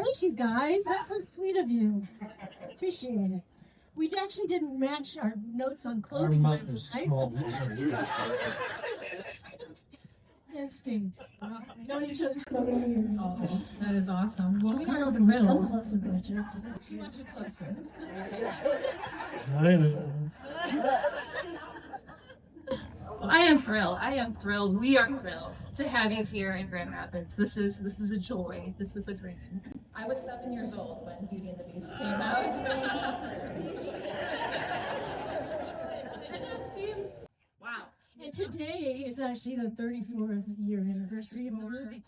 Thank you, guys. That's so sweet of you. Appreciate it. We actually didn't match our notes on clothing. Our mothers told me. Instinct. We've known each other so many years. Oh, that is awesome. Well, we are Come thrilled. closer, Bridget. She wants you closer. I know. I am thrilled. I am thrilled. We are thrilled to have you here in Grand Rapids. This is a joy. This is a dream. I was 7 years old when Beauty and the Beast came out. And that seems wow. And today is actually the 34th year anniversary of the movie.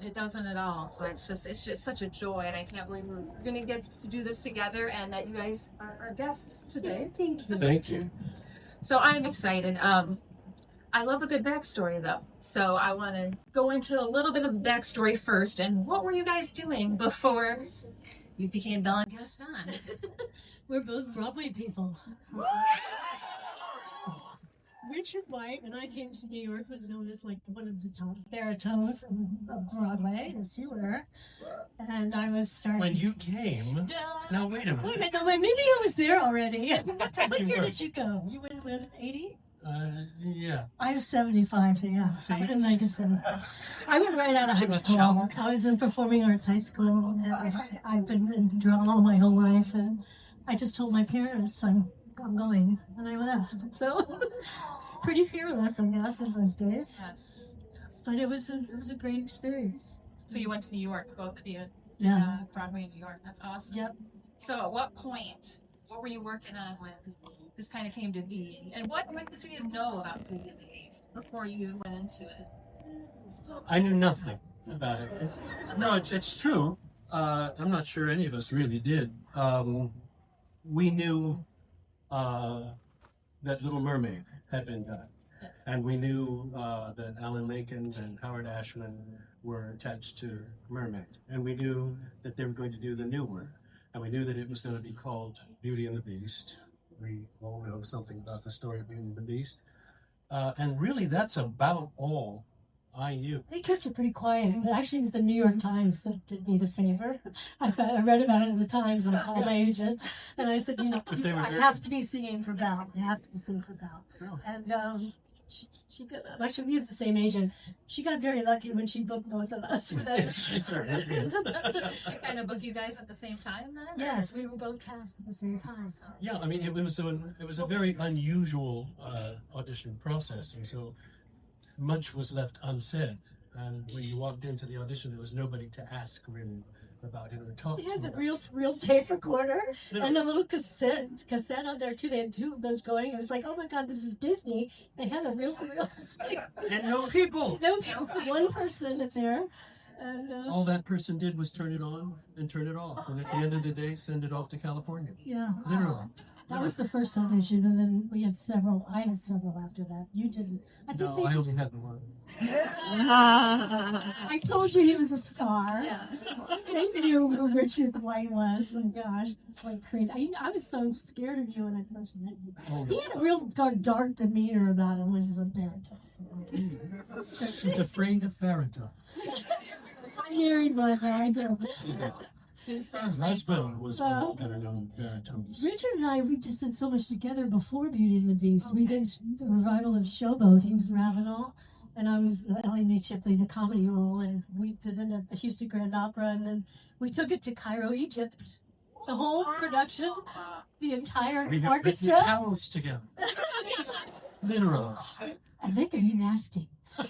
It doesn't at all. But it's just such a joy, and I can't believe we're gonna get to do this together, and that you guys are our guests today. Thank you. Thank you. So I'm excited. I love a good backstory though. So I want to go into a little bit of the backstory first. And what were you guys doing before you became Belle and Gaston? We're both Broadway people. Richard White, when I came to New York, was known as like one of the top baritones of Broadway, as you were. And I was starting. When you came, now wait a minute. Wait a minute, no, maybe I was there already. What year did you go? You went in 80? Yeah. I was 75, so yeah. See? I went in 97. I went right out of high school. I was in performing arts high school. And I've been in drama my whole life, and I just told my parents I'm going, and I left. So pretty fearless, I guess, in those days. Yes. But it was a great experience. So you went to New York, both of you. Yeah. Broadway in New York. That's awesome. Yep. So at what point, what were you working on when this kind of came to be? And what did you know about Beauty and the Beast before you went into it? I knew nothing about it. No, it's true. I'm not sure any of us really did. We knew that Little Mermaid had been done. Yes. And we knew that Alan Menken and Howard Ashman were attached to Mermaid. And we knew that they were going to do the new one. And we knew that it was going to be called Beauty and the Beast. We all know something about the story of Beauty and the Beast. And really, that's about all I knew. They kept it pretty quiet. But actually, it was the New York Times that did me the favor. I read about it in the Times, and I called my agent, and I said, I have to be singing for Belle. I have to be singing for Belle. Really? And she got, actually, we have the same agent. She got very lucky when she booked both of us. She certainly did. She kind of booked you guys at the same time then? Yes, we were both cast at the same time. So. Yeah, I mean, it was a very unusual audition process, and so much was left unsaid. And when you walked into the audition, there was nobody to ask really about it or talk We to. had the about. real tape recorder and a little cassette on there too. They had two of those going. It was like, oh my God, this is Disney. They had a real. And no people. No people. One person in there. And, All that person did was turn it on and turn it off, and at the end of the day, send it off to California. yeah. Literally. That was the first audition, and then we had several. I had several after that. You didn't. I think No, they I just. only had the one. I told you he was a star. Yes. They knew who Richard White was. Oh my gosh, it's like crazy. I was so scared of you when I first met you. Oh, He had a real dark demeanor about him, which is a baritone. She's afraid of baritone. I married one, I do. Her husband was better known baritones. Richard and I, we just did so much together before Beauty and the Beast. We did the revival of Showboat. He was Ravenel, and I was Ellie Mae Chipley, the comedy role, and we did it at the Houston Grand Opera, and then we took it to Cairo, Egypt. The whole production, the entire We have written orchestra. cows together. Literally. And they can be nasty. I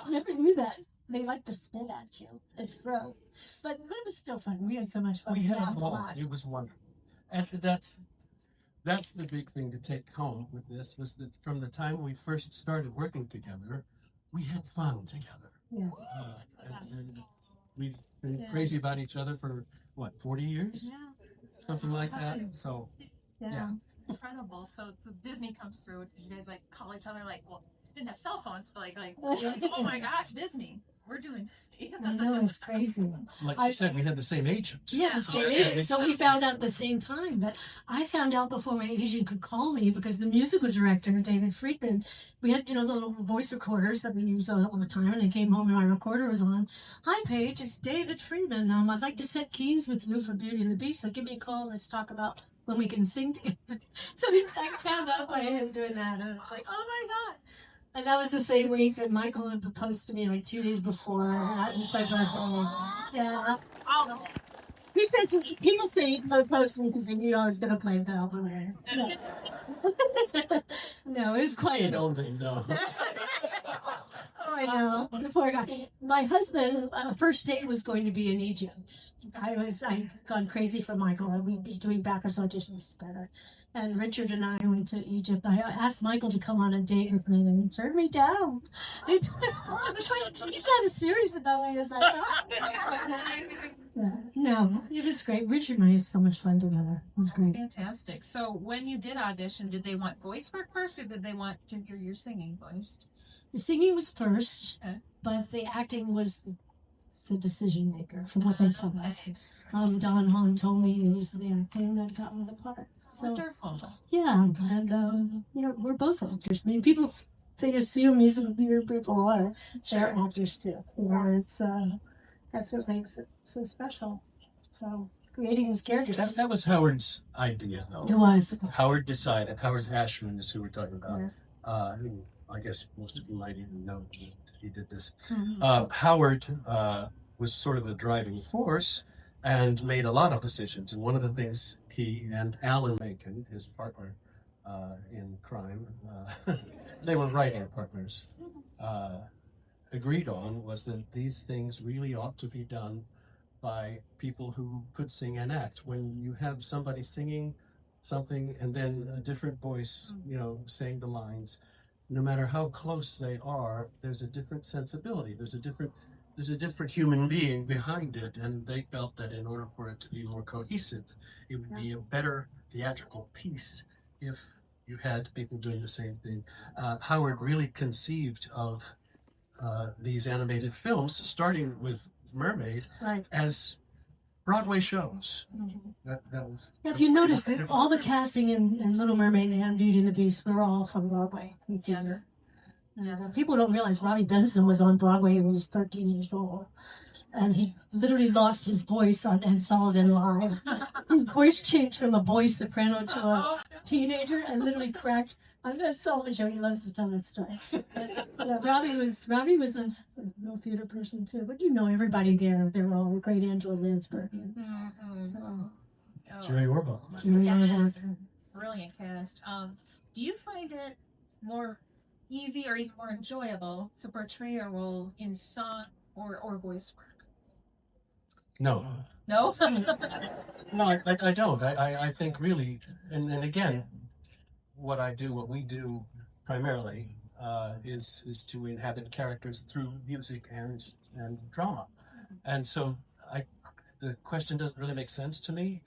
never knew that. They like to spit at you. It's gross. But it was still fun. We had so much fun. We had laughed a a lot. lot. It was wonderful. And that's the big thing to take home with this, was that from the time we first started working together, we had fun together. Yes. And we've been crazy about each other for, what, 40 years? Yeah. Something like that. So, Yeah. It's incredible. So Disney comes through. Did you guys like call each other like, well, didn't have cell phones, but like oh my gosh, Disney. we're doing Disney. I know, it's crazy. Like you said, we had the same agent. Yeah, the same agent. So we found out at the same time. But I found out before my agent could call me because the musical director, David Friedman, we had, the little voice recorders that we use all the time. And I came home and my recorder was on. Hi, Paige, it's David Friedman. I'd like to set keys with you for Beauty and the Beast. So give me a call. Let's talk about when we can sing together. So I found out by him doing that. And I was like, oh my God. And that was the same week that Michael had proposed to me, like 2 days before. That was my birthday. Yeah. He says, people say he proposed to me because he knew I was going to play Belle. No. No, it was quite I don't think, no. Oh, I know. Before I got my husband, first date was going to be in Egypt. I'd gone crazy for Michael. We'd be doing backwards auditions together. And Richard and I went to Egypt. I asked Michael to come on a date with me, and he turned me down. It's like, he's not as serious about me as I thought. No, it was great. Richard and I had so much fun together. It was great. That's fantastic. So when you did audition, did they want voice work first, or did they want to hear your singing first? The singing was first, Okay. but the acting was the decision maker from what they told us. Don Hahn told me it was the acting that got me the part. So, Wonderful. yeah, and we're both actors. I mean, people they assume musical theater people are they're actors too. It's that's what makes it so special. So creating these characters. That was Howard's idea, though. It was. Howard decided. Howard Ashman is who we're talking about. Yes. I guess most of you might even know that he did this. Mm-hmm. Howard was sort of the driving force and made a lot of decisions. And one of the things he and Alan Menken, his partner in crime, they were writing partners, agreed on was that these things really ought to be done by people who could sing and act. When you have somebody singing something and then a different voice, saying the lines, no matter how close they are, there's a different sensibility. There's a different human being behind it, and they felt that in order for it to be more cohesive, it would be a better theatrical piece if you had people doing the same thing. Howard really conceived of these animated films, starting with Mermaid, Right. as Broadway shows. Mm-hmm. That was, If you notice that all the casting in Little Mermaid and Beauty and the Beast were all from Broadway. Yes. People don't realize Robbie Benson was on Broadway when he was 13 years old. And he literally lost his voice on Ed Sullivan Live. His voice changed from a boy soprano to a teenager and literally cracked on Ed Sullivan show. He loves to tell that story. Robbie was a real theater person too. But everybody there. They were all great. Angela Lansbury. Jerry Orbach. Jerry Yes. Orbach. Brilliant cast. Do you find it more easy or even more enjoyable to portray a role in song or voice work? No. No? No, I don't. I think really, and again, what we do primarily is to inhabit characters through music and drama. And so the question doesn't really make sense to me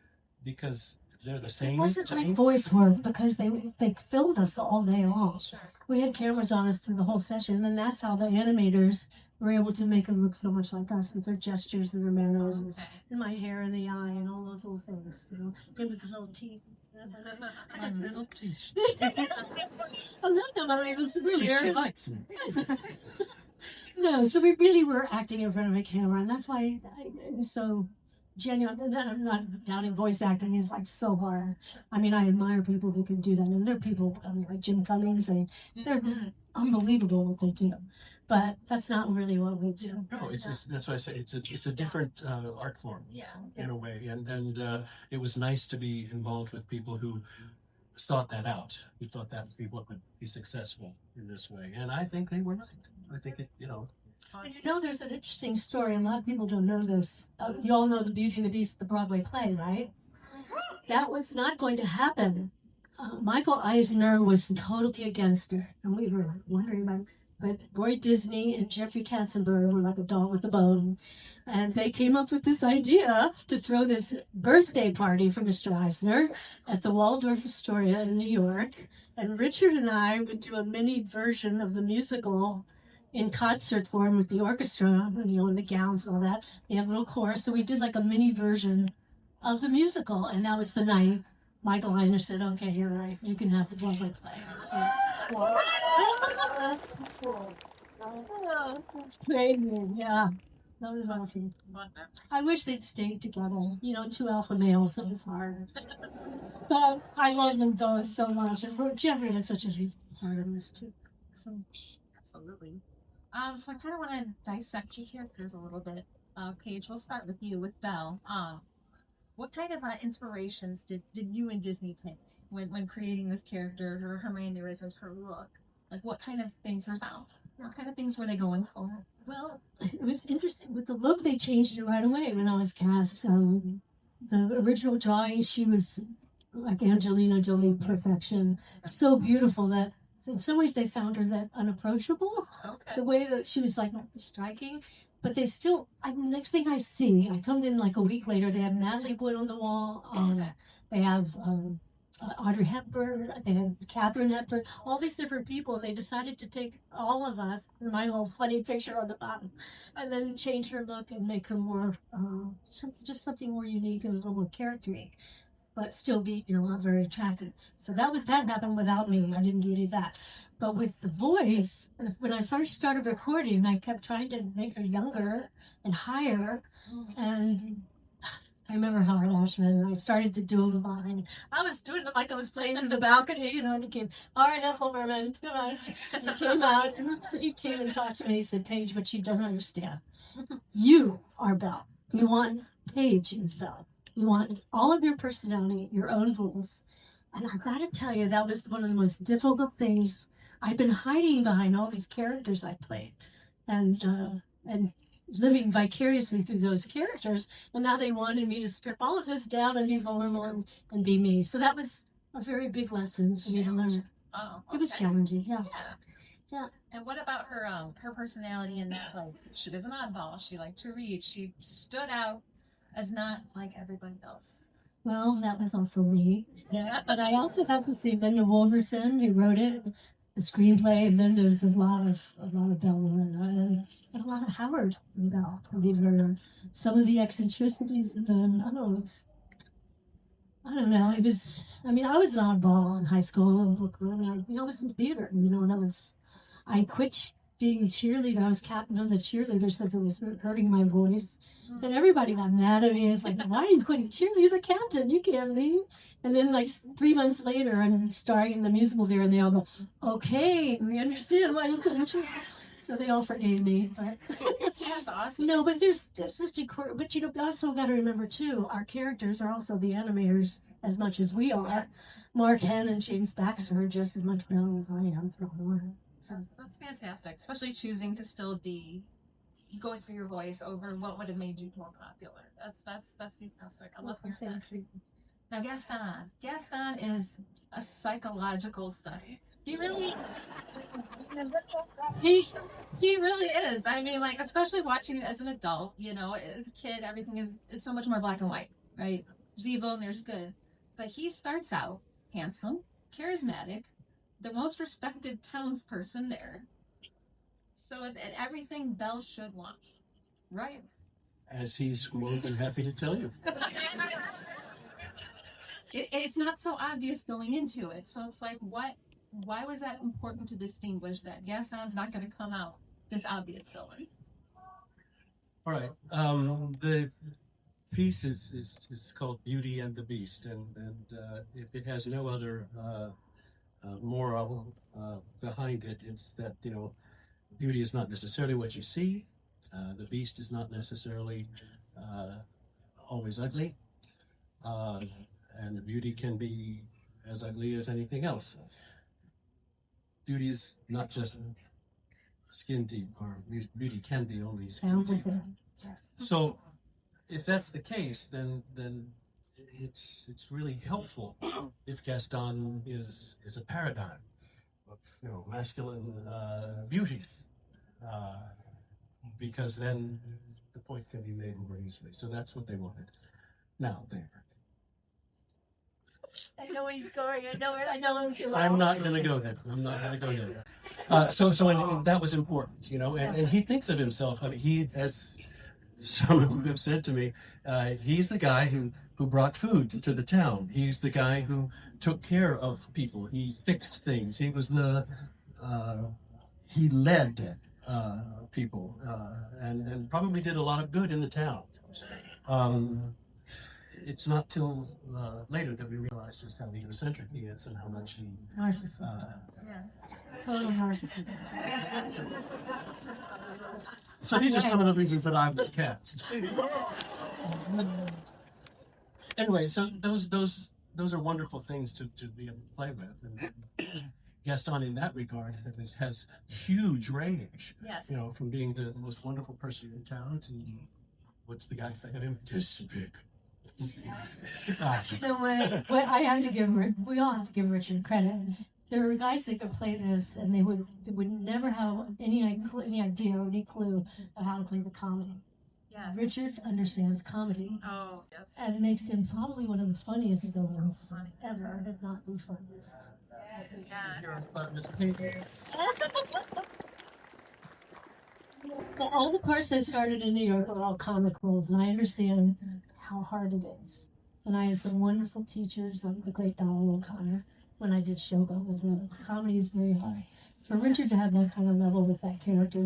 because they're the same. It wasn't to like me. voice work because they filmed us all day long. Sure. We had cameras on us through the whole session, and that's how the animators were able to make them look so much like us with their gestures and their mannerisms, and my hair in the eye and all those little things. Him with his little teeth. My little teeth. I love them. I mean, it looks really She weird. likes me. No, so we really were acting in front of a camera, and that's why it was so genuine. And I'm not doubting voice acting is like so hard. I mean, I admire people who can do that, and there are people, like Jim Cummings, and they're unbelievable what they do. But that's not really what we do. No, that's why I say it's a different art form. Yeah. In a way, and it was nice to be involved with people who sought that out, who thought that people could be successful in this way, and I think they were right. I think it, And there's an interesting story. A lot of people don't know this. You all know the Beauty and the Beast, the Broadway play, right? That was not going to happen. Michael Eisner was totally against it, and we were wondering about it. But Roy Disney and Jeffrey Katzenberg were like a dog with a bone. And they came up with this idea to throw this birthday party for Mr. Eisner at the Waldorf Astoria in New York. And Richard and I would do a mini version of the musical in concert form with the orchestra, in the gowns and all that. They have a little chorus. So we did like a mini version of the musical. And that was the night Michael Eisner said, okay, you're right. You can have the Broadway play. So, that's crazy. Yeah. That was awesome. I wish they'd stayed together. Two alpha males. It was hard. But I love them both so much. And Jeffrey had such a huge part in this too. So Absolutely. So I kind of want to dissect your characters a little bit. Paige, we'll start with you, with Belle. What kind of inspirations did you and Disney take when creating this character, her mannerisms, her look? Like, what kind of things, her sound? What kind of things were they going for? Well, it was interesting. With the look, they changed it right away when I was cast. The original drawing, she was like Angelina Jolie perfection. So beautiful that in some ways they found her that unapproachable. Okay. The way that she was like striking. But they still, next thing I see, I come in like a week later, they have Natalie Wood on the wall. They have Audrey Hepburn, they had Katharine Hepburn, all these different people, and they decided to take all of us, my little funny picture on the bottom, and then change her look and make her more, just something more unique and a little more charactery, but still be, not very attractive. So that happened without me. I didn't do any of that. But with the voice, when I first started recording, I kept trying to make her younger and higher, and I remember Howard Ashman. I started to do a line. I was doing it like I was playing in the balcony, and he came, all right, Ethel Merman, come on. He came out, and he came and talked to me. He said, Paige, what you don't understand. You are Belle. You want Paige as Belle. You want all of your personality, your own voice. And I got to tell you, that was one of the most difficult things. I've been hiding behind all these characters I played, and living vicariously through those characters, and now they wanted me to strip all of this down and be vulnerable and be me. So that was a very big lesson for me to learn. Oh, okay. It was challenging, yeah. Yeah. And what about her personality in that? Like, she was an oddball. She liked to read. She stood out as not like everybody else. Well, that was also me. Yeah. But I also have to say Linda Wolverton, who wrote it, the screenplay, and then there's a lot of Belle and a lot of Howard and Belle, believe it or not. Some of the eccentricities, and then I don't know. It was. I mean, I was an oddball in high school. I was in theater. I quit being a cheerleader. I was captain of the cheerleaders because it was hurting my voice. And everybody got mad at me. It's like, why are you quitting cheerleading? You're the captain. You can't leave. And then, like 3 months later, I'm starring in the musical there, and they all go, okay, we understand why you couldn't cheer. So they all forgave me. But that's awesome. No, but there's such a but you also got to remember too, our characters are also the animators as much as we are. Mark Henn and James Baxter are just as much Belle as I am for horror. So that's fantastic, especially choosing to still be going for your voice over what would have made you more popular. That's fantastic. I love that. Now Gaston is a psychological study. He really is. I mean, like, especially watching it as an adult, as a kid, everything is so much more black and white, right? There's evil and there's good. But he starts out handsome, charismatic, the most respected townsperson there. So and everything Belle should want, right? As he's more than happy to tell you. It's not so obvious going into it. So it's like, why was that important to distinguish that Gaston's not going to come out this obvious villain? All right. The piece is called Beauty and the Beast, and it has no other moral behind it. It's that beauty is not necessarily what you see. The beast is not necessarily always ugly, and the beauty can be as ugly as anything else. Beauty is not just skin deep, or beauty can be only skin deep. Yes. So, if that's the case, then it's really helpful if Gaston is a paradigm of masculine beauty, because then the point can be made more easily. So that's what they wanted. Now there. I know where he's going. I know him too well. I'm not going to go there. So that was important, you know, and he thinks of himself. I mean, he, as some of you have said to me, he's the guy who brought food to the town. He's the guy who took care of people. He fixed things. He was uh, he led people and probably did a lot of good in the town. Um, it's not till later that we realize just how egocentric he is and how much he Narcissist. Yes. Total narcissist. So these are some of the reasons that I was cast. Anyway, so those are wonderful things to be able to play with, and Gaston, in that regard, at least, has huge range. Yes. You know, from being the most wonderful person in town to what's the guy saying of him? This big. You know what I have to give, we all have to give Richard credit. There were guys that could play this, and they would never have any idea or any clue of how to play the comedy. Yes. Richard understands comedy, Oh, yes. and it makes him probably one of the funniest villains ever, if not the funniest. Yes. Well, all the parts I started in New York were all comic roles, and I understand how hard it is. And I had some wonderful teachers, like the great Donald O'Connor, when I did Shogo with him. Comedy is very hard. For Richard to have that kind of level with that character,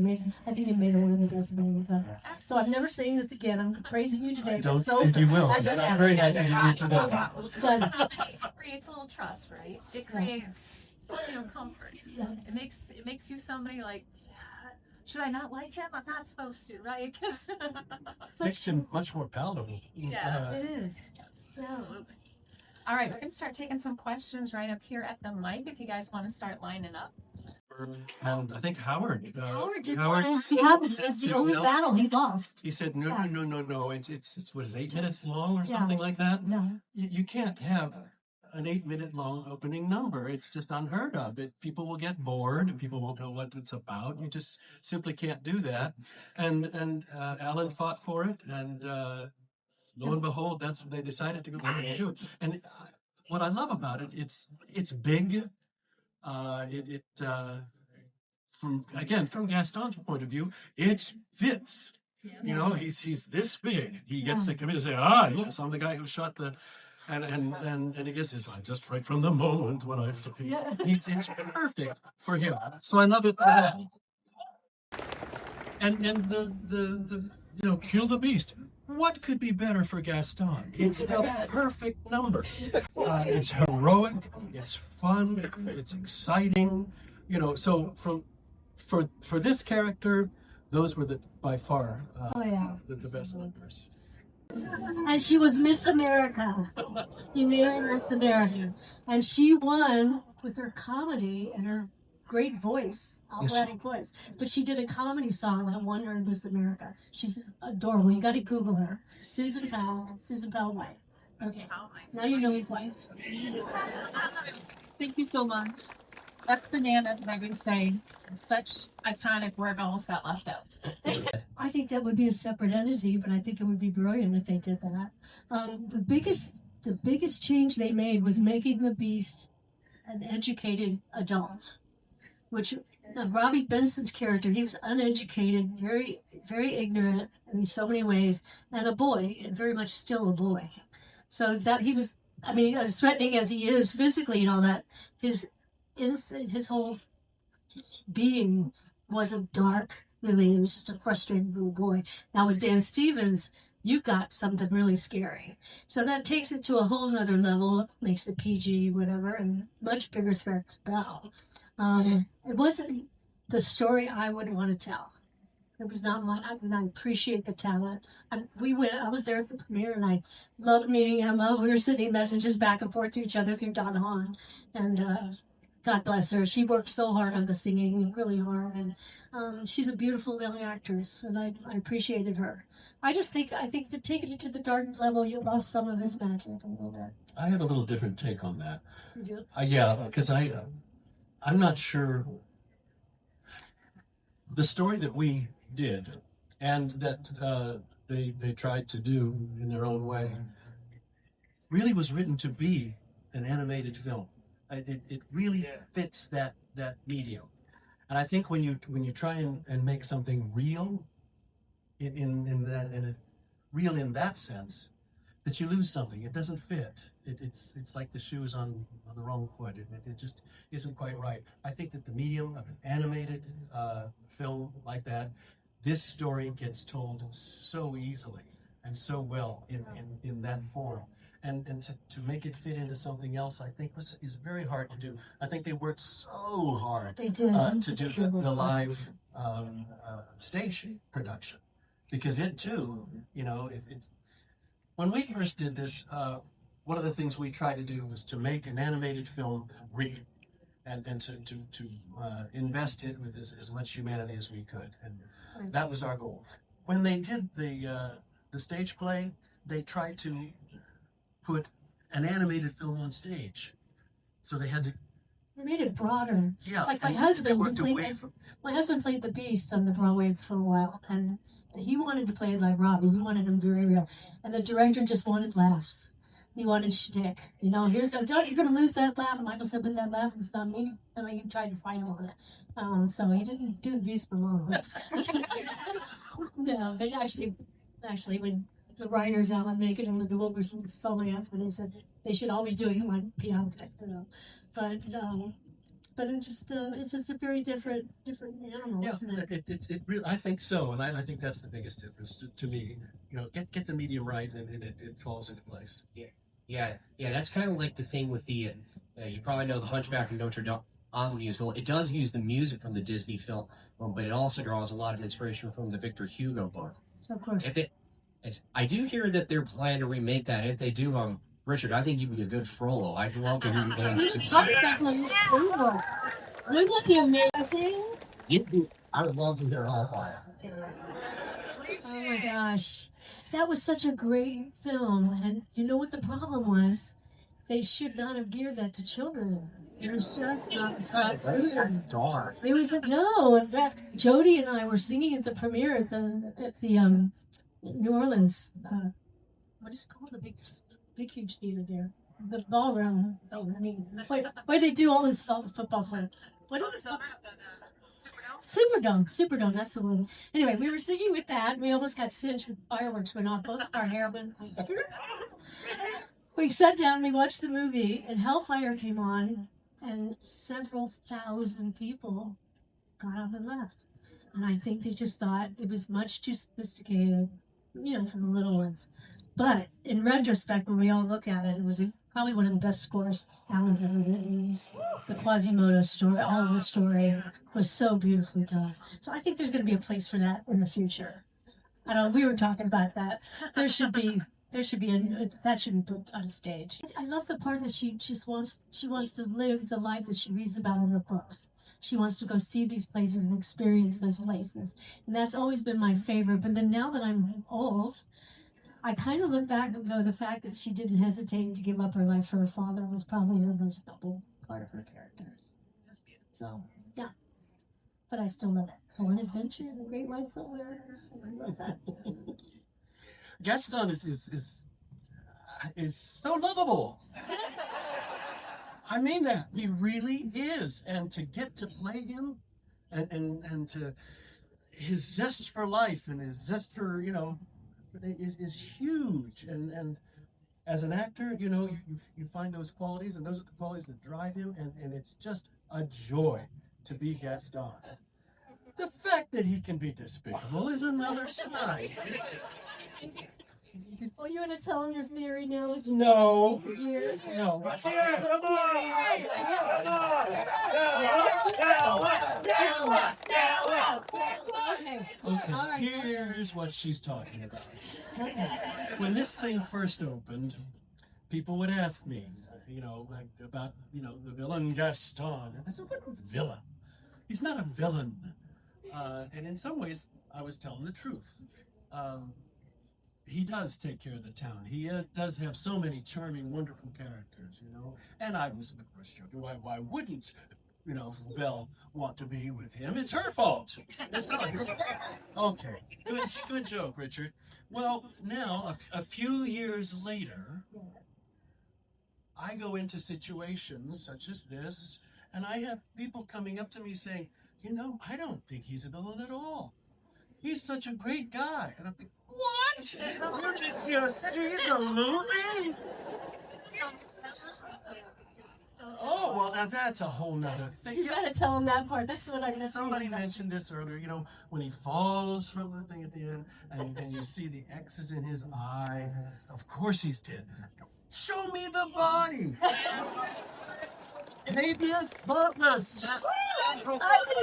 I think it made him one of the best villains ever. So I'm never saying this again. I'm praising you today. Don't so, think you will. as I'm an very actor. happy you did today. It's done. It creates a little trust, right? It creates, comfort. Yeah. It makes you somebody like, should I not like him? I'm not supposed to, right? 'Cause Makes him much more palatable. Yeah. It is. Yeah. Absolutely. All right, we're going to start taking some questions right up here at the mic if you guys want to start lining up. And I think Howard. Howard did not see happens. That's the only battle he lost. He said, no. It's what is 8 minutes long or Yeah. something like that? No. You can't have an 8-minute long opening number. It's just unheard of. People will get bored and people won't know what it's about. You just simply can't do that. And Alan fought for it, and lo and behold, that's what they decided to go ahead and do it. And what I love about it, it's big. From Gaston's point of view, it fits. You know, he's this big. He gets to come in and say, yes, I'm the guy who shot the, and he gets it just right from the moment when I. Yeah. It's perfect for him. So I love it. And the kill the beast. What could be better for Gaston? It's the perfect number. It's heroic. It's fun. It's exciting. So for this character, those were by far the best numbers. And she was Miss America. He married Miss America. And she won with her comedy and her great voice, operatic voice. But she did a comedy song that won her in Miss America. She's adorable. You got to Google her. Susan Powell White. Okay. Now you know his wife. Thank you so much. That's bananas, and I would say such iconic work almost got left out. I think that would be a separate entity, but I think it would be brilliant if they did that. The biggest change they made was making the Beast an educated adult, which Robbie Benson's character, he was uneducated, very, very ignorant in so many ways, and a boy, and very much still a boy. So that he was, as threatening as he is physically and all that, his whole being wasn't dark, really. He was just a frustrated little boy. Now with Dan Stevens, you've got something really scary. So that takes it to a whole nother level, makes it PG, whatever, and much bigger threat to Belle. It wasn't the story I would want to tell. It was not I appreciate the talent. I was there at the premiere, and I loved meeting Emma. We were sending messages back and forth to each other through Don Hahn, and God bless her. She worked so hard on the singing, really hard, and she's a beautiful young actress, and I appreciated her. I think that taking it to the dark level, you lost some of his magic a little bit. I have a little different take on that. You do? Because I'm not sure the story that we did and that they tried to do in their own way really was written to be an animated film. It really fits that medium. And I think when you try and make something real real in that sense, that you lose something. It doesn't fit. It's like the shoes on the wrong foot. It just isn't quite right. I think that the medium of an animated film like that, this story gets told so easily and so well in that form. And to make it fit into something else, I think is very hard to do. I think they worked so hard They did. to do the live stage production, because it too, it's when we first did this, one of the things we tried to do was to make an animated film real, and to invest it with as much humanity as we could, and that was our goal. When they did the stage play, they tried to put an animated film on stage, so they had to. They made it broader. Yeah, like my husband played the Beast on the Broadway for a while, and he wanted to play it like Robbie. He wanted him very real, and the director just wanted laughs. He wanted shtick. You're going to lose that laugh. And Michael said, but that laugh is not me. I mean, he tried to fight him on it. So he didn't do the Beast for long. No, but actually, when the writers, Alan Menken and Linda Wilkerson, solely asked me, they said they should all be doing it like piano. But it's just a very different animal, Yeah, isn't it? it really, I think so, and I think that's the biggest difference to me. Get the medium right, and it falls into place. Yeah. That's kind of like the thing with the. You probably know the Hunchback of Notre Dame musical. It does use the music from the Disney film, but it also draws a lot of inspiration from the Victor Hugo book. Of course. I do hear that they're planning to remake that. If they do, Richard, I think you'd be a good Frollo. I'd love to hear you Wouldn't that be amazing? I would love to hear Hellfire. Oh my gosh. That was such a great film. And you know what the problem was? They should not have geared that to children. It was just not That's dark. It was no. In fact, Jody and I were singing at the premiere at the New Orleans. What is it called? The big huge theater there. The ballroom. Where they do all this football play. What is it? Superdome, that's the one. Anyway, we were singing with that. We almost got singed when fireworks went off. Both of our hair went. We sat down, we watched the movie, and Hellfire came on, and several thousand people got up and left. And I think they just thought it was much too sophisticated, for the little ones. But in retrospect, when we all look at it, it was probably one of the best scores Alan's ever written. The Quasimodo story, all of the story was so beautifully done. So I think there's going to be a place for that in the future. We were talking about that. That should be put on stage. I love the part that she wants to live the life that she reads about in her books. She wants to go see these places and experience those places. And that's always been my favorite. But then now that I'm old, I kind of look back and go, the fact that she didn't hesitate to give up her life for her father was probably her most noble part of her character. So, yeah. But I still love it. An adventure in a great white somewhere. Gaston is so lovable. I mean that. He really is. And to get to play him and to his zest for life and his zest for, is huge. And as an actor, you find those qualities, and those are the qualities that drive him, and it's just a joy to be Gaston. The fact that he can be despicable is another side. Oh, you want to tell him your theory now? No. For years? No. Okay, All right. here's what she's talking about. Okay. When this thing first opened, people would ask me, about, the villain Gaston. And I said, what villain? He's not a villain. And in some ways, I was telling the truth. He does take care of the town. He does have so many charming, wonderful characters, And I was, of course, joking. Why wouldn't, Belle want to be with him? It's her fault. It's not his fault. Okay, good joke, Richard. Well, now, a few years later, I go into situations such as this, and I have people coming up to me saying, you know, I don't think he's a villain at all. He's such a great guy. And I'm thinking, what? Did you see the movie? Oh, well, now that's a whole nother thing. You gotta tell him that part. That's what I'm gonna Somebody mentioned this earlier, you know, when he falls from the thing at the end and you see the X's in his eye. Of course he's dead. Show me the body. Habeas corpus. I've been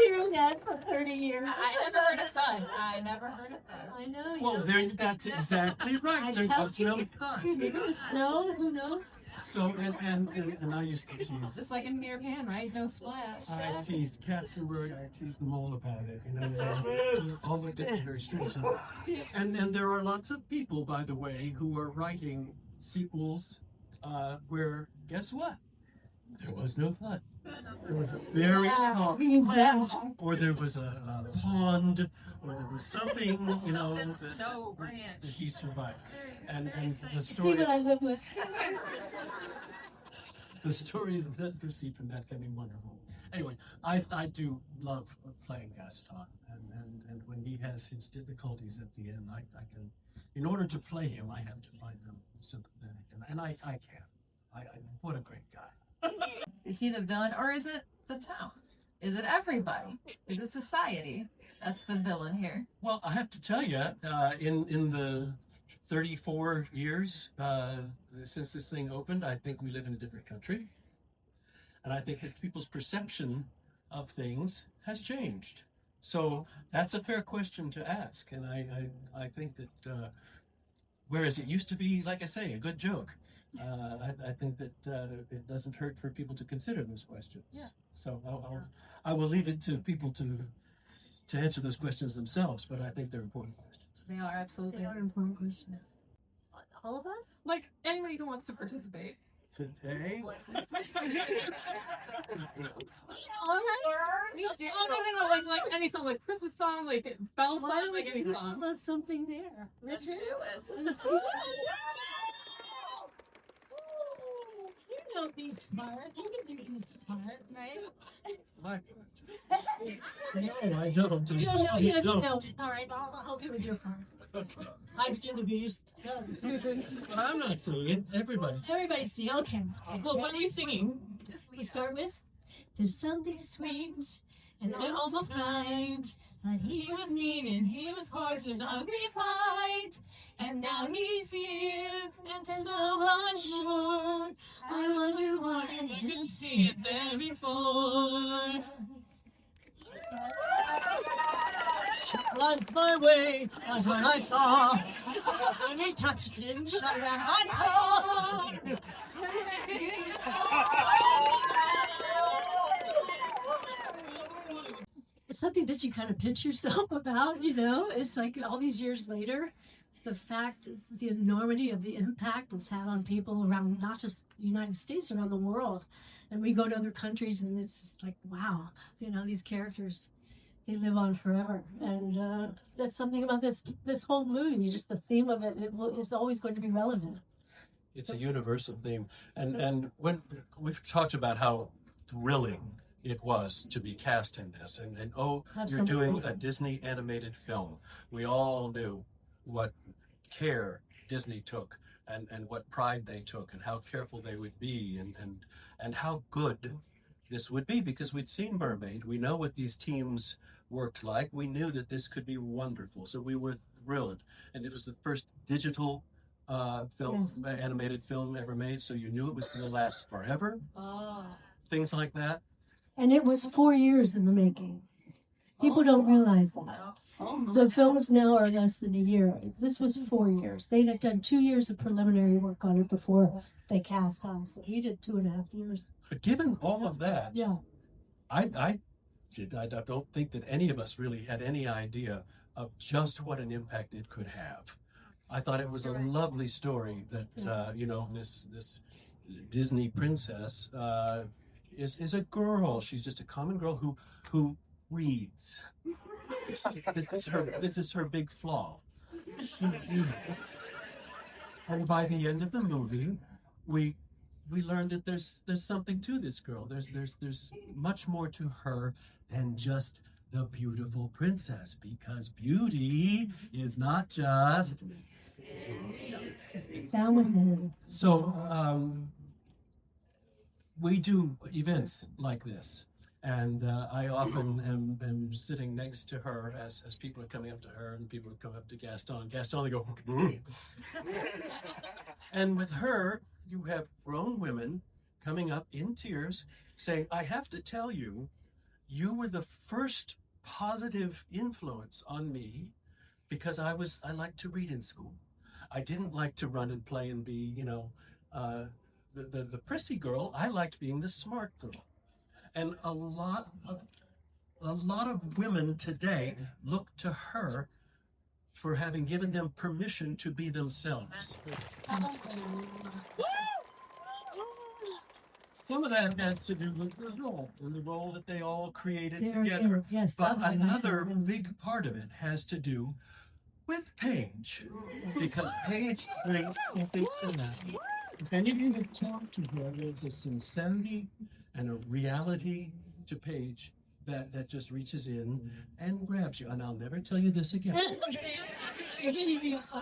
hearing that for 30 years. I never heard a thud. I never heard a thud. I know. Well, that's exactly right. There was no thud. Maybe the snow, who knows? So, and I used to tease. Just like in Peter Pan, right? No splash. I teased Katzenberg, I teased the mole about it, you know, all the different very strange. And there are lots of people, by the way, who are writing sequels where, guess what? There was no thud. There was a very soft plant, or there was a pond, or there was something, you know, that he survived. And the See stories, what I live with. the stories that proceed from that can be wonderful. Anyway, I do love playing Gaston, and when he has his difficulties at the end, I can, in order to play him, I have to find them sympathetic, and I can. What a great guy. Is he the villain, or is it the town? Is it everybody? Is it society? That's the villain here. Well, I have to tell you, in the 34 years since this thing opened, I think we live in a different country. And I think that people's perception of things has changed. So that's a fair question to ask. And I think that whereas it used to be, like I say, a good joke, I think that it doesn't hurt for people to consider those questions. Yeah. So I will leave it to people to answer those questions themselves, but I think they're important questions. They are absolutely. They are important questions. All of us? Like anybody who wants to participate. Today? All right. Oh no! Like any song, like Christmas song, like Belle song, like any song. I love something there. Let's do it. You know be smart. You can do be smart, right? No, I don't. Yes, no. All right, I'll help you with your part. Okay. I do the beast. Yes. But I'm not singing it. Everybody's. Everybody see. Okay. Well, what are we singing? We start with, there's something sweet and almost kind, but he was mean and he was harsh and unrefined, and now he's here and so much more. I wonder why I didn't see it there before. She floods my way like when I saw when he touched it and shut down I know. It's something that you kind of pinch yourself about, you know. It's like all these years later, the fact, the enormity of the impact it's had on people around not just the United States, around the world. And we go to other countries and it's like, wow, you know, these characters, they live on forever. And that's something about this whole movie, just the theme of it, it's always going to be relevant. It's a universal theme. And when we've talked about how thrilling it was to be cast in this, and oh, you're doing a Disney animated film. We all knew what care Disney took and what pride they took and how careful they would be and how good this would be, because we'd seen Mermaid. We know what these teams worked like. We knew that this could be wonderful. So we were thrilled. And it was the first digital film, Yes. animated film ever made. So you knew it was going to last forever. Oh. Things like that. And it was 4 years in the making. People don't realize that. The films now are less than a year. This was 4 years. They had done 2 years of preliminary work on it before they cast us. So he did 2.5 years. But given all of that, Yeah. I don't think that any of us really had any idea of just what an impact it could have. I thought it was a lovely story that you know, this Disney princess is a girl. She's just a common girl who reads. This is her big flaw. She reads. And by the end of the movie, we learned that there's something to this girl. There's much more to her than just the beautiful princess, because beauty is not just. Down with it. So we do events like this, and I often am sitting next to her as people are coming up to her and people come up to Gaston. Gaston, they go, and with her, you have grown women coming up in tears saying, I have to tell you, you were the first positive influence on me because I liked to read in school. I didn't like to run and play and be, the prissy girl. I liked being the smart girl. And a lot of women today look to her for having given them permission to be themselves. Some of that has to do with the role that they all created together. Yes, but another big part of it has to do with Paige, because Paige brings something to that. If any of you have talked to her, there's a sincerity and a reality to Paige that just reaches in and grabs you. And I'll never tell you this again.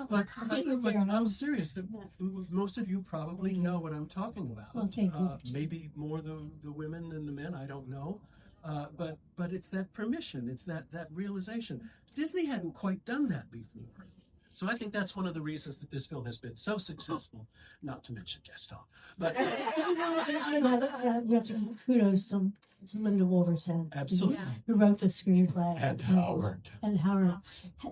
But I'm serious. Most of you probably know what I'm talking about. Well, thank you. Maybe more the women than the men. I don't know. But it's that permission. It's that realization. Disney hadn't quite done that before. So I think that's one of the reasons that this film has been so successful, not to mention Gaston. But you have to give kudos to Linda Wolverton. Absolutely. Who wrote the screenplay. And Howard. And Howard.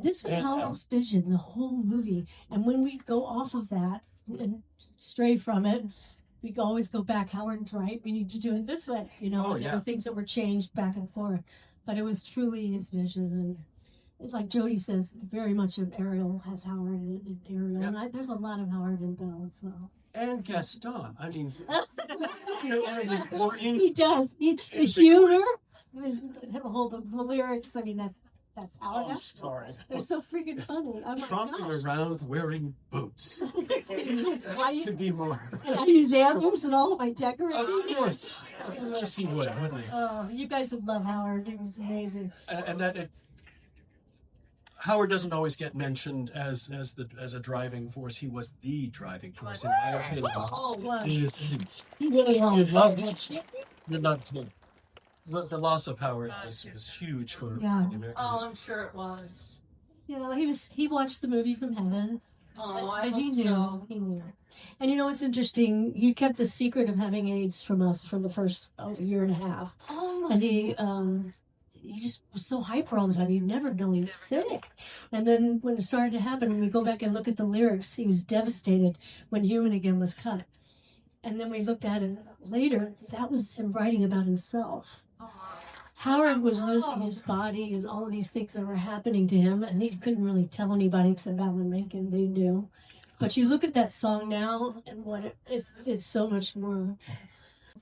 This was Howard's vision, the whole movie. And when we go off of that and stray from it, we always go back. Howard's right. We need to do it this way. There were things that were changed back and forth. But it was truly his vision. And like Jody says, very much of Ariel has Howard in Ariel. Yeah. And there's a lot of Howard in Belle as well. And Gaston. I mean, he does. The humor, the lyrics. I mean, that's how it is. Sorry. They're so freaking funny. Oh Tromping around wearing boots. Could be more. And I use anthems and all of my decorating. Of course he would, wouldn't he? Oh, you guys would love Howard. He was amazing. And that Howard doesn't always get mentioned as a driving force. He was the driving force in my opinion. He really was. You're not. The loss of Howard was huge for the Americans. Oh, I'm sure it was. He watched the movie from heaven. Oh, and he knew. He knew. And it's interesting. He kept the secret of having AIDS from us for the first year and a half. Oh, and he just was so hyper all the time. You'd never know he was sick. And then when it started to happen, when we go back and look at the lyrics, he was devastated when Human Again was cut. And then we looked at it later. That was him writing about himself. Howard was losing his body and all of these things that were happening to him, and he couldn't really tell anybody except Alan Menken. They knew. But you look at that song now, and it's so much more.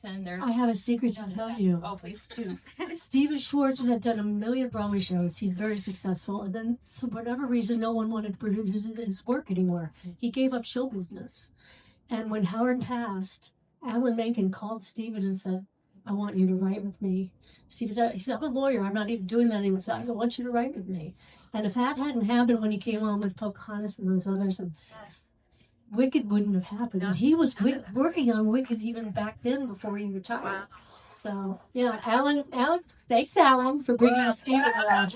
I have a secret to tell you. Oh, please do. Stephen Schwartz had done 1 million Broadway shows. He's very successful. And then, for whatever reason, no one wanted to produce his work anymore. He gave up show business. And when Howard passed, Alan Menken called Stephen and said, I want you to write with me. Stephen said, I'm a lawyer. I'm not even doing that anymore. So I want you to write with me. And if that hadn't happened when he came on with Pocahontas and those others, and Wicked wouldn't have happened. And he was working on Wicked even back then before he retired. Wow. So, Alan, thanks, Alan, for bringing us Stephen around.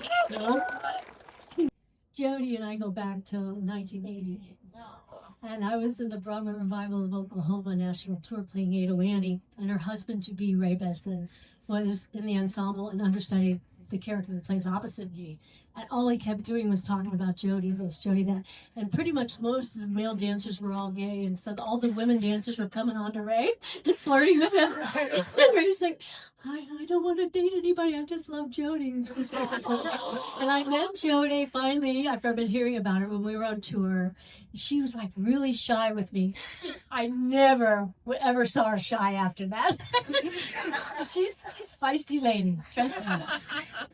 Jody and I go back to 1980. And I was in the Broadway revival of Oklahoma National Tour playing Ado Annie. And her husband-to-be, Ray Besson, was in the ensemble and understudied the character that plays opposite me. And all he kept doing was talking about Jody this, Jody that. And pretty much most of the male dancers were all gay. And so all the women dancers were coming on to Ray and flirting with him. And Ray was like, I don't want to date anybody. I just love Jody. And I met Jody finally after I've been hearing about her when we were on tour. She was like really shy with me. I never ever saw her shy after that. she's a feisty lady, trust me.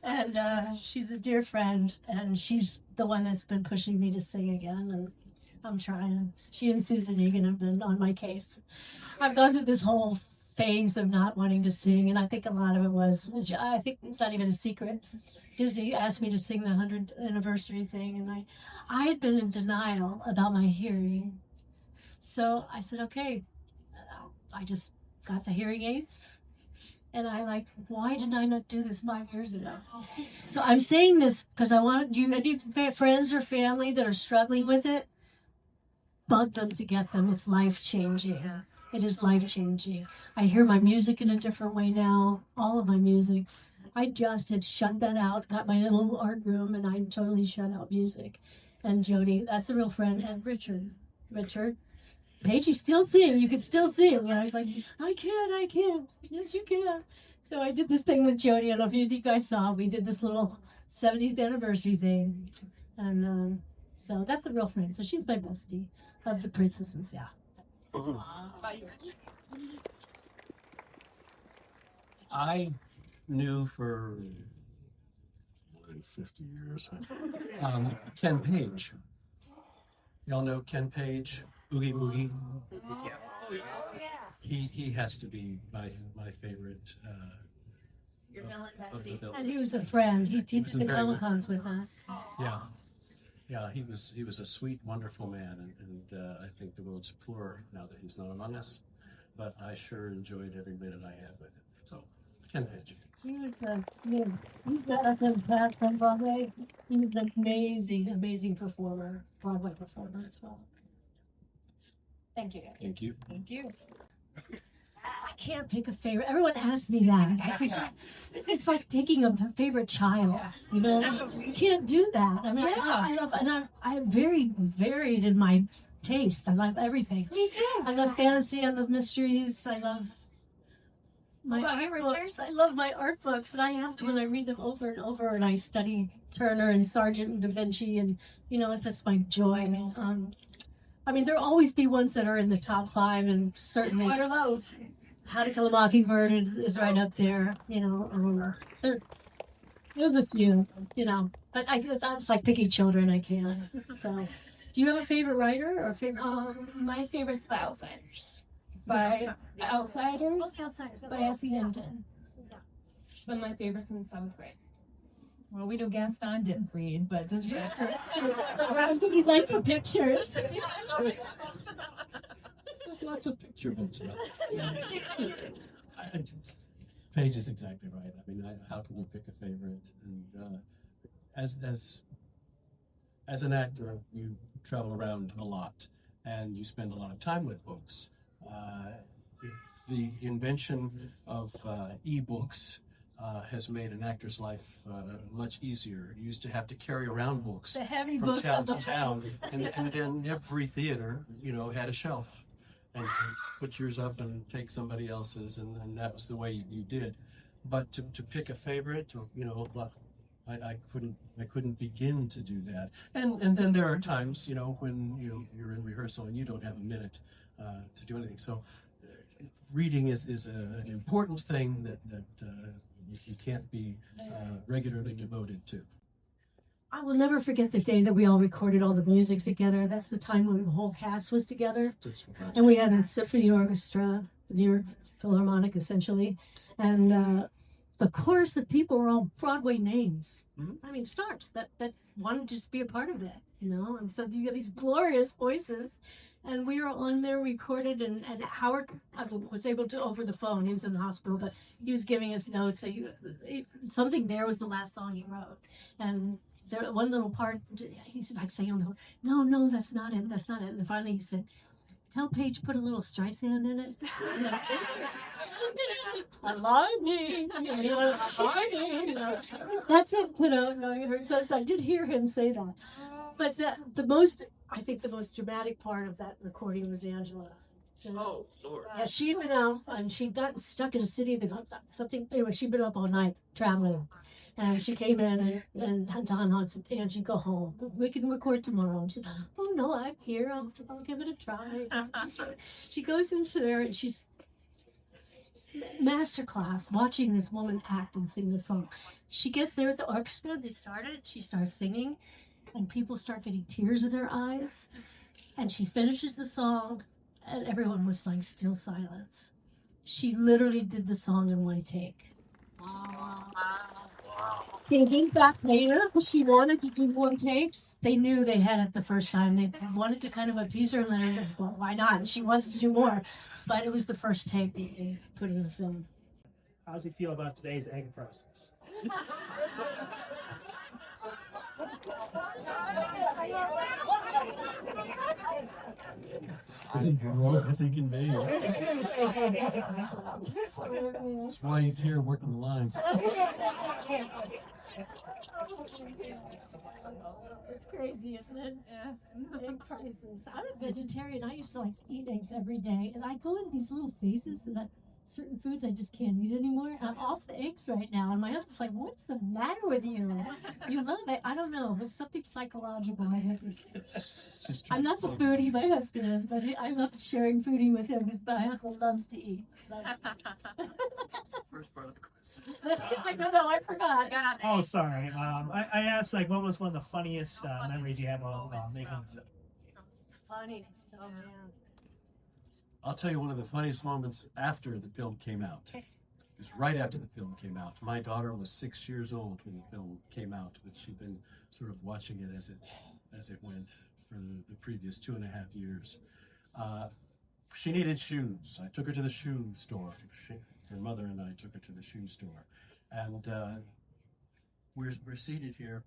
And she's a dear friend, and she's the one that's been pushing me to sing again. And I'm trying. She and Susan Egan have been on my case. I've gone through this whole phase of not wanting to sing, and I think a lot of it was, which I think it's not even a secret. Disney asked me to sing the 100th anniversary thing, and I had been in denial about my hearing. So I said, okay, I just got the hearing aids. And why did I not do this 5 years ago? So I'm saying this because I want, do you have any friends or family that are struggling with it? Bug them to get them. It's life-changing. It is life-changing. I hear my music in a different way now, all of my music. I just had shut that out, got my little art room, and I totally shut out music. And Jody, that's a real friend, and Richard, Paige, you still sing. You can still sing. And I was like, I can't. Yes, you can. So I did this thing with Jody. I don't know if you guys saw. We did this little 70th anniversary thing. And so that's a real friend. So she's my bestie of the princesses, yeah. I knew for more than 50 years Ken Page. Y'all know Ken Page, Oogie Boogie. He has to be my favorite. Your melon of the bestie. Billies. And he was a friend. He did was a the very Comic Cons with us. Yeah, he was a sweet, wonderful man, and I think the world's poor now that he's not among us. But I sure enjoyed every minute I had with him. So, Ken Page. He was he was at Paths on Broadway. He was an amazing performer, Broadway performer as well. Thank you, guys. Thank you. Thank you. I can't pick a favorite. Everyone asks me that. It's like picking a favorite child. You know, you can't do that. I mean, I love, and I'm very varied in my taste. I love everything. Me too. I love fantasy. I love mysteries. I love my What about you, art Richard? books. I love my art books, and I have to when I read them over and over. And I study Turner and Sargent and Da Vinci, and you know, that's my joy. I mean, there'll always be ones that are in the top 5, and certainly What are those? How to Kill a Mockingbird is right up there. You know, there's a few. You know, but that's like picking children. I can't. So, do you have a favorite writer or favorite? My favorite's The Outsiders. By The Outsiders by Essie Hinton. But my favorite's in 7th grade. Well, we know Gaston didn't read, but does Richard? I think you like the pictures. There's lots of picture books about it. Paige is exactly right. I mean, how can you pick a favorite? And as an actor, you travel around a lot, and you spend a lot of time with folks. The invention of e-books has made an actor's life much easier. You used to have to carry around books The heavy from books town on the to town, and then every theater, you know, had a shelf, and you put yours up and take somebody else's, and that was the way you did. But to pick a favorite, or, you know, I couldn't begin to do that. And then there are times, you know, when you're in rehearsal and you don't have a minute to do anything. So reading is an important thing that you can't be regularly devoted to. I will never forget the day that we all recorded all the music together. That's the time when the whole cast was together. And we had a symphony orchestra, the New York Philharmonic, essentially. And the chorus of people were all Broadway names. Mm-hmm. I mean, stars that wanted to just be a part of that, you know? And so you get these glorious voices. And we were on there recorded, and Howard was able to, over the phone, he was in the hospital, but he was giving us notes. So something there was the last song he wrote. And there, one little part, he's like saying, no, that's not it. And then finally he said, tell Paige put a little Streisand in it. Alarming. That's it, you know. So I did hear him say that. But the most dramatic part of that recording was Angela. Oh, Lord. Yeah, she went out and she got stuck in a city that got something. Anyway, she'd been up all night traveling. And she came in and Don Hudson, Angie, go home. We can record tomorrow. And she said, oh, no, I'm here. I'll give it a try. She goes into there and she's masterclass watching this woman act and sing this song. She gets there at the orchestra. She starts singing, and people start getting tears in their eyes. And she finishes the song, and everyone was like, still silence. she literally did the song in one take. They came back later because she wanted to do one takes. They knew they had it the first time. They wanted to kind of appease her and let her know, well, why not? She wants to do more. But it was the first take that they put in the film. How does he feel about today's egg prices? As he can be. That's why he's here working the lines. It's crazy, isn't it? Yeah. Egg prices. I'm a vegetarian. I used to like eat eggs every day, and I go into these little phases that certain foods I just can't eat anymore. I'm off the eggs right now, and my husband's like, "What's the matter with you? You love it." I don't know. It's something psychological. I have this. I'm not so foodie. My husband is, but I love sharing foodie with him because my husband loves to eat. First part of the question. I don't know. I forgot. Oh, sorry. I asked like what was one of the funniest memories you have while making the film. Funniest. Oh man. I'll tell you one of the funniest moments after the film came out. It was right after the film came out. My daughter was 6 years old when the film came out, but she'd been sort of watching it as it went for the previous 2.5 years. She needed shoes. I took her to the shoe store. Her mother and I took her to the shoe store, and we're seated here.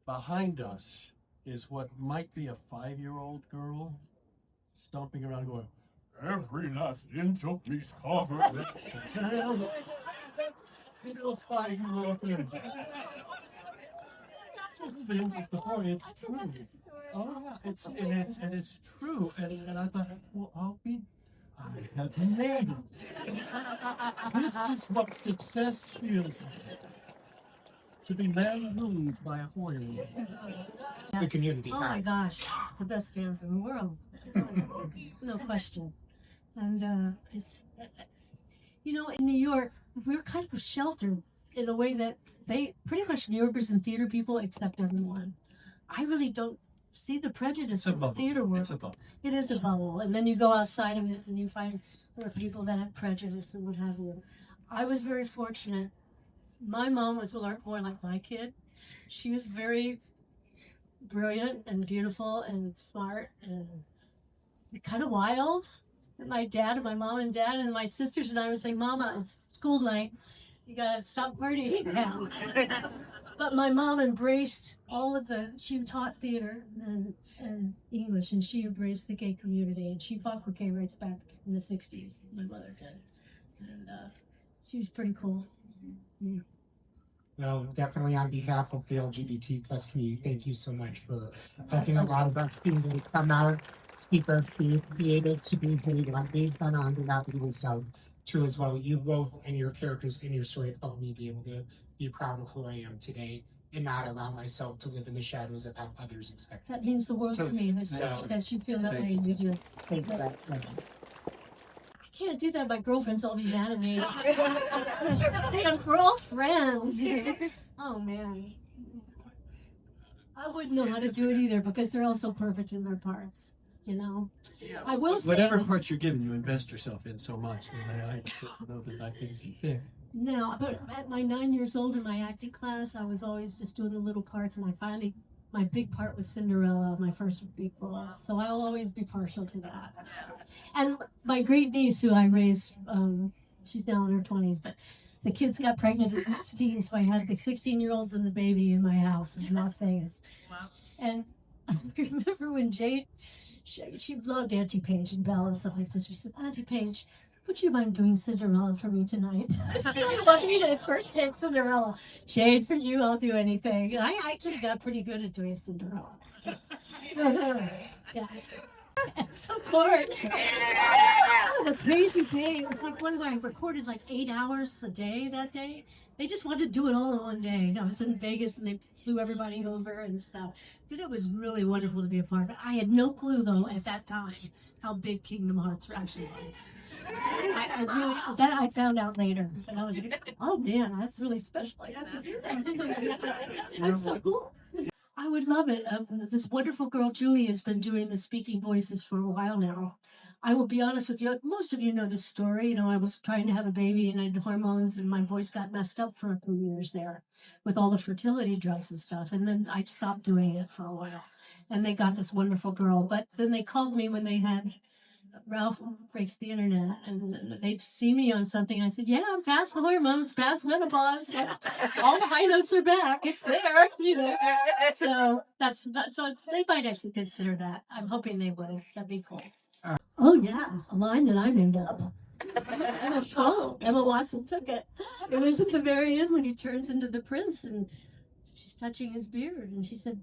Behind us is what might be a 5-year-old girl stomping around going, "Every last inch of me's covered." Little 5-year-old thing. Just things it's before it's true. Oh yeah, it's true. And I thought, well, I have made it. This is what success feels like. To be lampooned by a 4-year-old. The community. Oh my gosh, the best fans in the world. No question. And it's, you know, in New York, we're kind of sheltered in a way that they pretty much New Yorkers and theater people accept everyone. I really don't see the prejudice in the theater world. It's a bubble. It is a bubble. And then you go outside of it and you find there are people that have prejudice and what have you. I was very fortunate. My mom was more like my kid. She was very brilliant and beautiful and smart and kind of wild. And my dad and my mom and dad and my sisters and I would say, "Mama, it's school night. You gotta stop partying now." But my mom embraced she taught theater and English, and she embraced the gay community, and she fought for gay rights back in the 60s, my mother did. And she was pretty cool. Mm. Well, definitely on behalf of the LGBT plus community, thank you so much for helping a lot of us being able to come out, speak our truth, be able to be who we want to be, and on behalf of myself too as well. You both and your characters in your story have helped me be able to be proud of who I am today and not allow myself to live in the shadows of how others expect. That means the world to me, that you feel that way, you do. Thank you for that, so. I can't do that. My girlfriends all be mad at me. We're all friends. Oh man, I wouldn't know how to do it either because they're all so perfect in their parts. You know, I will say whatever part you're given, you invest yourself in so much that I know that I think you pick. No, but at my 9 years old in my acting class, I was always just doing the little parts, and my big part was Cinderella, my first big role. So I'll always be partial to that. And my great niece, who I raised, she's now in her 20s, but the kids got pregnant at 16, so I had the 16-year-olds and the baby in my house in Las Vegas. Wow. And I remember when Jade, she loved Auntie Paige and Belle and stuff like this. She said, "Auntie Paige, would you mind doing Cinderella for me tonight?" She didn't want me to first hit Cinderella. "Jade, for you, I'll do anything." And I actually got pretty good at doing Cinderella. Yeah. So of course. It was a crazy day. It was like I recorded like 8 hours a day that day. They just wanted to do it all in one day. I was in Vegas and they flew everybody over and stuff. But it was really wonderful to be a part of it. I had no clue though at that time how big Kingdom Hearts actually was. I found out later. And I was like, oh man, that's really special. I got to do that. That's so cool. I would love it. This wonderful girl, Julie, has been doing the speaking voices for a while now. I will be honest with you. Most of you know this story. You know, I was trying to have a baby and I had hormones, and my voice got messed up for a few years there with all the fertility drugs and stuff. And then I stopped doing it for a while. And they got this wonderful girl. But then they called me when they had Ralph Breaks the Internet, and they'd see me on something. I said, "Yeah, I'm past the hormones, past menopause. All the high notes are back. It's there, you know." So so they might actually consider that. I'm hoping they would. That'd be cool. Oh yeah, a line that I made up. Emma stole. Emma Watson took it. It was at the very end when he turns into the prince, and she's touching his beard, and she said,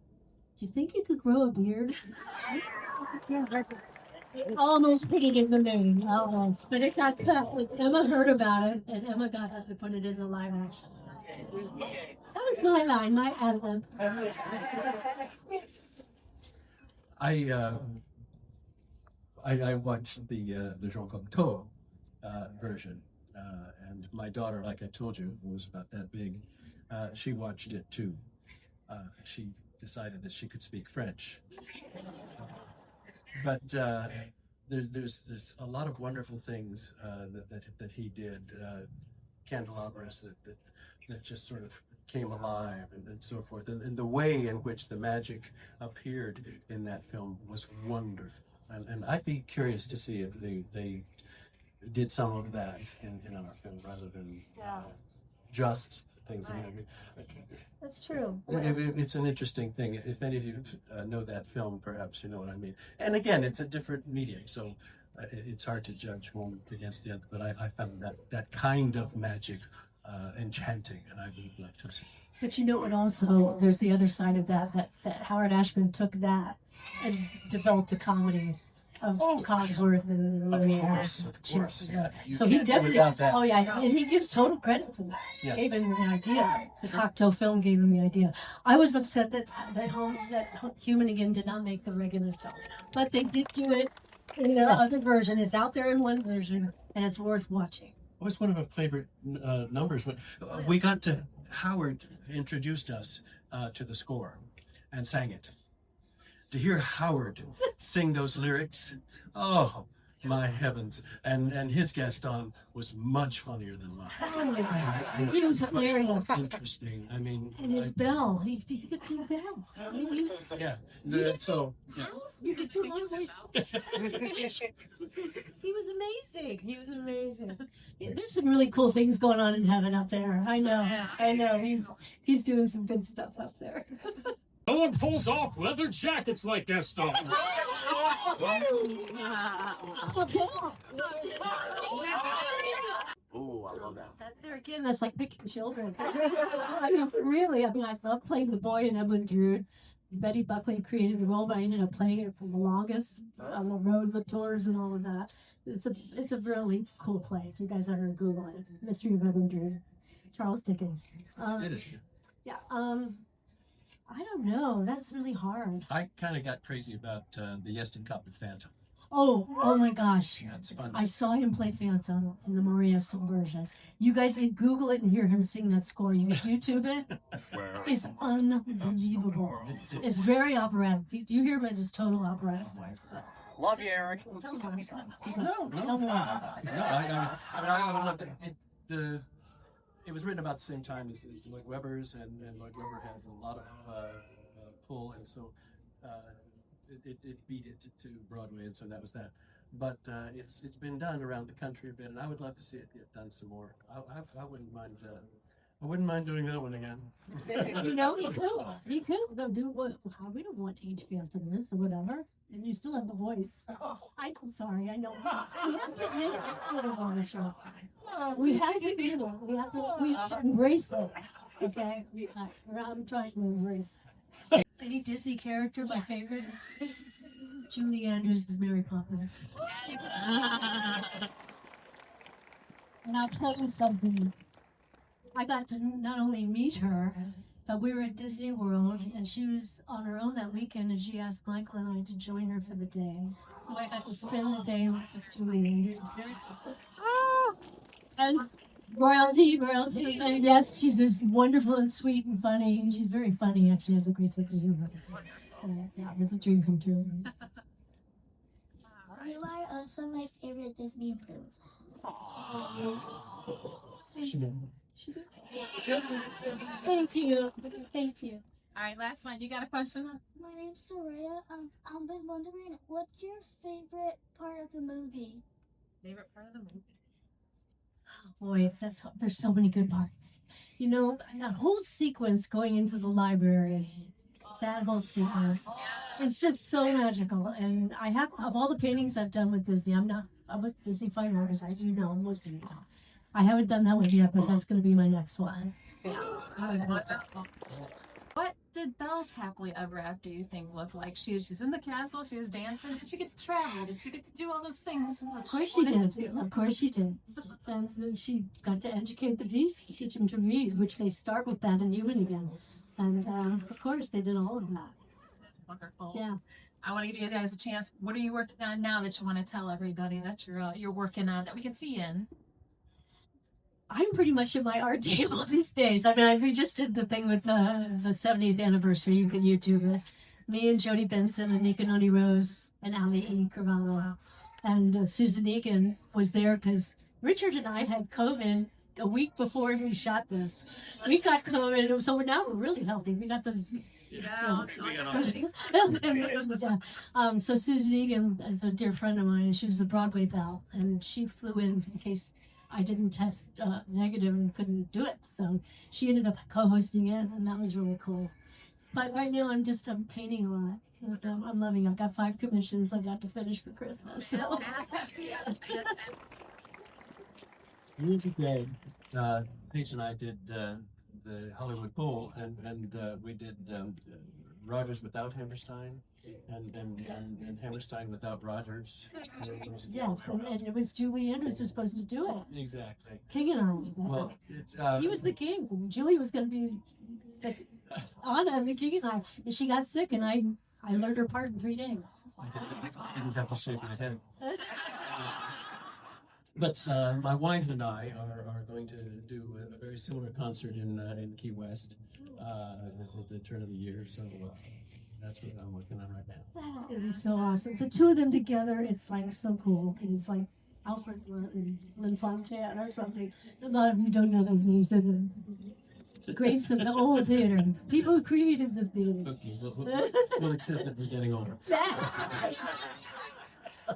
"Do you think you could grow a beard?" Almost put it in the name, almost, but it got cut. Emma heard about it, and Emma got us to put it in the live action. That was my line, my ad lib. I watched the Jean Cocteau version, and my daughter, like I told you, who was about that big, she watched it too. She decided that she could speak French. But there's a lot of wonderful things that he did, candelabras that just sort of came alive and so forth. And the way in which the magic appeared in that film was wonderful. And I'd be curious to see if they did some of that in our film rather than just things. That's true. It's an interesting thing. If any of you know that film, perhaps you know what I mean. And again, it's a different medium, so it's hard to judge one against the other. But I found that kind of magic enchanting, and I would like to see. But you know what? Also, there's the other side of that Howard Ashman took that and developed the comedy of Cogsworth and Lumiere. Of course. Yeah. So he definitely, that. oh yeah, and he gives total credit to that. Yeah. Gave him the idea. The Cocteau film gave him the idea. I was upset that Human Again did not make the regular film, but they did do it in the other version. It's out there in one version, and it's worth watching. It was one of my favorite numbers when we got to Howard introduced us to the score and sang it. To hear Howard sing those lyrics, oh my heavens! And his Gaston was much funnier than mine. He was hilarious. Interesting. I mean, And his Belle, he could do Belle. I mean, you could do one voice. He was amazing. He was amazing. There's some really cool things going on in heaven up there. I know. He's doing some good stuff up there. No one pulls off leather jackets like Gaston. Ooh, I love that. There again, that's like picking children. I mean, really, I love playing the boy in Edwin Drood. Betty Buckley created the role, but I ended up playing it for the longest on the road, the tours, and all of that. It's a really cool play. If you guys ever Google it, Mystery of Edwin Drood, Charles Dickens. it is. Yeah. I don't know. That's really hard. I kind of got crazy about the Yeston Cup of Phantom. Oh my gosh. Yeah, it's fun. I saw him play Phantom in the Maury Yeston version. You guys can Google it and hear him sing that score. You can YouTube it. It's unbelievable. It's very operatic. You hear him at his total operatic voice. Love you, Eric. Tell me about yourself. No. Tell me about yourself. I would love to. It was written about the same time as Lloyd Webber's, and Lloyd Webber has a lot of pull, and so it beat it to Broadway, and so that was that. But it's been done around the country a bit, and I would love to see it get done some more. I wouldn't mind. I wouldn't mind doing that one again. You know, he could go do what we don't want age Phantomness or whatever, and you still have the voice. I'm sorry, I know. We have to admit it on the show. We have to admit it. We have to embrace it. Okay, I'm trying to embrace it. Any Disney character, my favorite? Julie Andrews is Mary Poppins. And I'll tell you something. I got to not only meet her, but we were at Disney World, and she was on her own that weekend, and she asked Michael and I to join her for the day. So I got to spend the day with Julie. And royalty. And yes, she's as wonderful and sweet and funny, and she's very funny, actually, has a great sense of humor. So yeah, it was a dream come true. You are a also my favorite Disney princess. Thank you. Thank you. All right, last one. You got a question? My name's Soraya. I've been wondering, what's your favorite part of the movie? Favorite part of the movie? Boy, there's so many good parts. You know, that whole sequence going into the library, that whole sequence, it's just so magical. And I have, of all the paintings I've done with Disney, I'm with Disney Fine Artists, you know, most of you know. I haven't done that one yet, but that's going to be my next one. What did Belle's happily ever after you think look like? She's in the castle, she was dancing. Did she get to travel? Did she get to do all those things? Of course she did. Of course she did. And then she got to educate the beasts, teach them to read, which they start with that in Human again. And of course they did all of that. Wonderful. Yeah. I want to give you guys a chance. What are you working on now that you want to tell everybody that you're working on that we can see in? I'm pretty much at my art table these days. I mean, we just did the thing with the 70th anniversary. You can YouTube it. Me and Jody Benson and Nika Noni Rose and Ali E. Carvalho. And Susan Egan was there because Richard and I had COVID a week before we shot this. We got COVID, so now we're really healthy. We got those. So Susan Egan is a dear friend of mine, and she was the Broadway Belle, and she flew in case I didn't test negative and couldn't do it. So she ended up co-hosting it, and that was really cool. But right now I'm painting a lot. I'm loving it. I've got 5 commissions I've got to finish for Christmas. So. Years ago, Paige and I did the Hollywood Bowl, and we did Rogers without Hammerstein, and Hammerstein without Rogers. Yes, and it was Julie Andrews who was supposed to do it. Exactly. King and I. Well, he was the king. Julie was going to be Anna and the king and I. And she got sick, and I learned her part in 3 days. I didn't have to shake my head. But my wife and I are going to do a very similar concert in Key West at the turn of the year. So that's what I'm working on right now. That is going to be so awesome. The 2 of them together, it's like so cool. It's like Alfred and Lynn Fontaine or something. A lot of you don't know those names. They're the greats of the old theater. People who created the theater. Okay, we'll accept that we're getting older.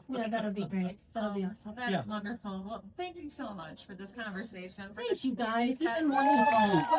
Yeah, that'll be great. That'll be awesome. That's wonderful. Well, thank you so much for this conversation. Thanks, you guys. It's been wonderful.